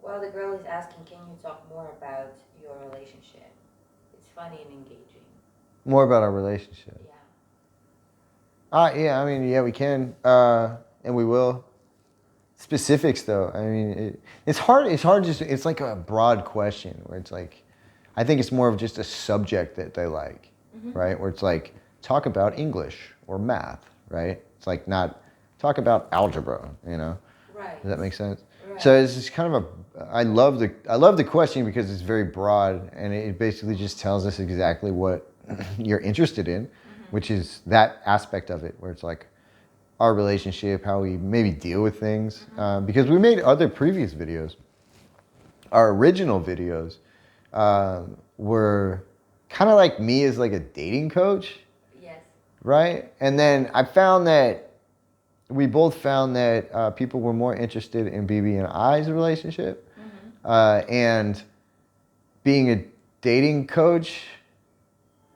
Well, the girl is asking, can you talk more about your relationship? It's funny and engaging. More about our relationship. Yeah. Yeah, I mean, yeah, we can, and we will. Specifics, though, I mean, it's hard. It's hard. Just it's like a broad question where it's like, I think it's more of just a subject that they like, right? Where it's like talk about English or math, right? It's like not talk about algebra, you know? Right. Does that make sense? Right. So it's just kind of a. I love the question because it's very broad and it basically just tells us exactly what you're interested in, which is that aspect of it where it's like our relationship, how we maybe deal with things. Because we made other previous videos. Our original videos were kind of like me as like a dating coach, Yes. right? And then I found that we both found that people were more interested in BB and I's relationship, and being a dating coach.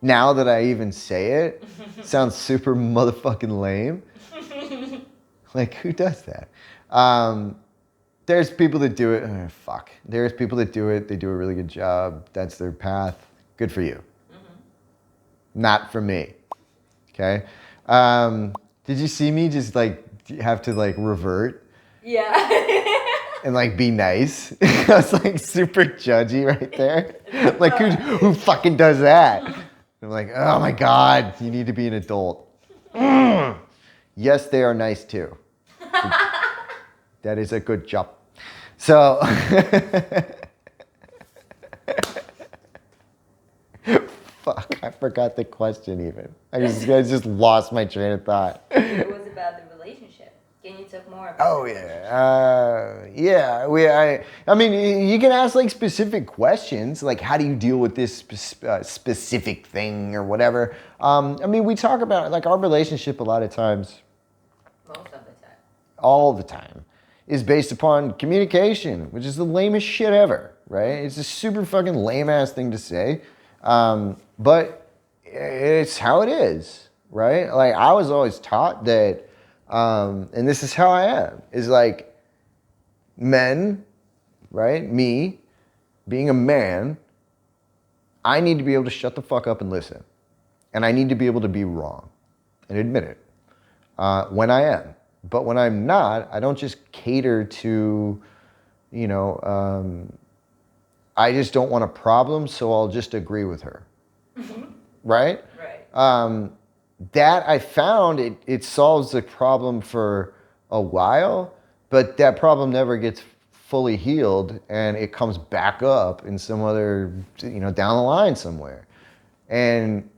Now that I even say it, sounds super motherfucking lame. Like, who does that? There's people that do it. Fuck. There's people that do it. They do a really good job. That's their path. Good for you. Not for me. Okay. Did you see me just like have to like revert Yeah. and like be nice? I was like super judgy right there. Like, who fucking does that? And I'm like, oh my God, you need to be an adult. Yes, they are nice too. That is a good job. So, fuck, I forgot the question even. I just lost my train of thought. It was about the relationship. Can you talk more about Oh the yeah, I mean, you can ask like specific questions, like how do you deal with this specific thing or whatever. I mean, we talk about like our relationship a lot of times, most of the time? all the time, is based upon communication, which is the lamest shit ever, right? It's a super fucking lame ass thing to say, but it's how it is, right? Like I was always taught that, and this is how I am, is like men, right? Me, being a man, I need to be able to shut the fuck up and listen. And I need to be able to be wrong and admit it when I am. But when I'm not, I don't just cater to, you know, I just don't want a problem, so I'll just agree with her. Right? Right. That I found it solves the problem for a while, but that problem never gets fully healed and it comes back up in some other, you know, down the line somewhere. And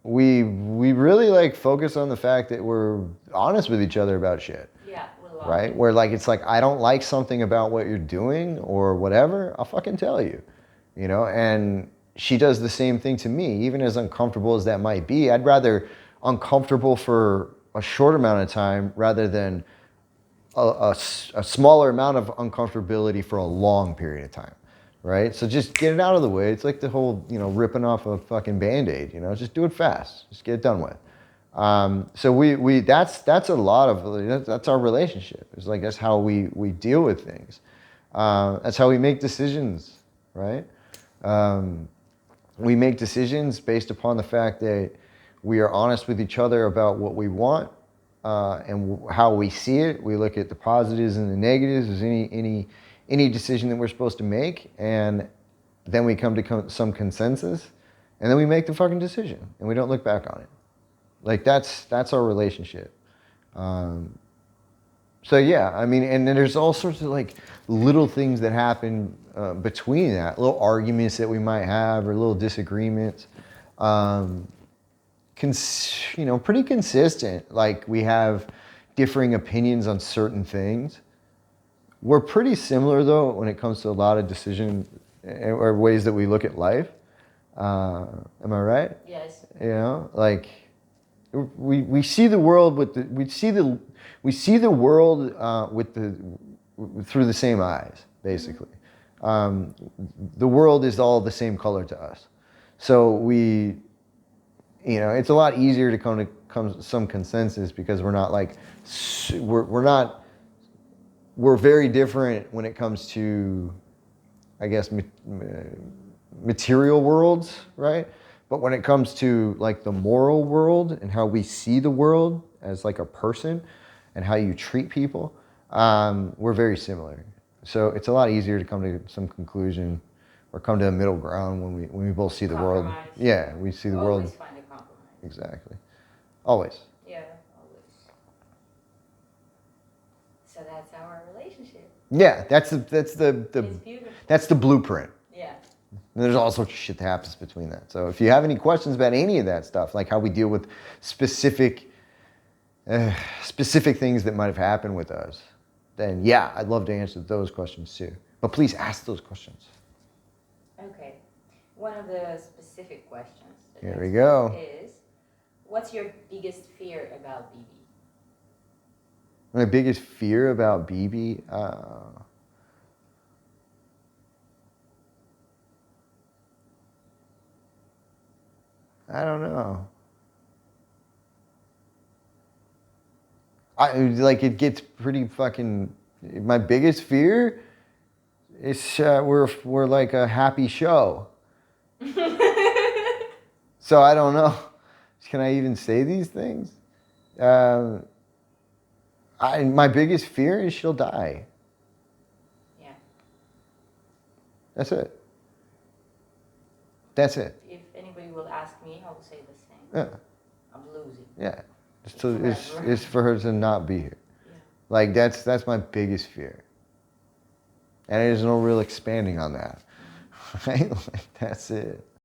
we really like focus on the fact that we're honest with each other about shit. Yeah, we love Right? it. Where like it's like I don't like something about what you're doing or whatever, I'll fucking tell you. You know, and she does the same thing to me, even as uncomfortable as that might be. I'd rather uncomfortable for a short amount of time rather than a smaller amount of uncomfortability for a long period of time, right? So just get it out of the way. It's like the whole, you know, ripping off a fucking Band-Aid, you know, just do it fast. Just get it done with. So we that's a lot of, that's our relationship. It's like, that's how we deal with things. That's how we make decisions, right? We make decisions based upon the fact that we are honest with each other about what we want, and how we see it. We look at the positives and the negatives as any decision that we're supposed to make, and then we come to some consensus, and then we make the fucking decision, and we don't look back on it. Like that's our relationship. So yeah, I mean, and then there's all sorts of like little things that happen between that, little arguments that we might have or little disagreements. You know, pretty consistent. Like we have differing opinions on certain things. We're pretty similar though when it comes to a lot of decision or ways that we look at life. Am I right? Yes. You know, like we see the world with we see the world with through the same eyes, basically. The world is all the same color to us, so we, you know, it's a lot easier to come to some consensus because we're not like we're very different when it comes to I guess, material worlds, right? But when it comes to like the moral world and how we see the world as like a person and how you treat people, we're very similar. So it's a lot easier to come to some conclusion or come to a middle ground when we both see the world. Compromise. Yeah, we see the world. Always find a compromise. Exactly. Always. Yeah, always. So that's our relationship. Yeah, that's the It's beautiful. that's the blueprint. Yeah. And there's all sorts of shit that happens between that. So if you have any questions about any of that stuff, like how we deal with specific things that might have happened with us, then yeah, I'd love to answer those questions too. But please ask those questions. Okay. One of the specific questions that Here we next go. one is, what's your biggest fear about BB? My biggest fear about BB, I don't know. It gets pretty fucking. My biggest fear is we're like a happy show. So I don't know. Can I even say these things? My biggest fear is she'll die. Yeah. That's it. That's it. If anybody will ask me, I will say the same. Yeah. I'm losing. Yeah. It's for her to not be here. Yeah. Like that's my biggest fear. And there's no real expanding on that. Right? Like that's it.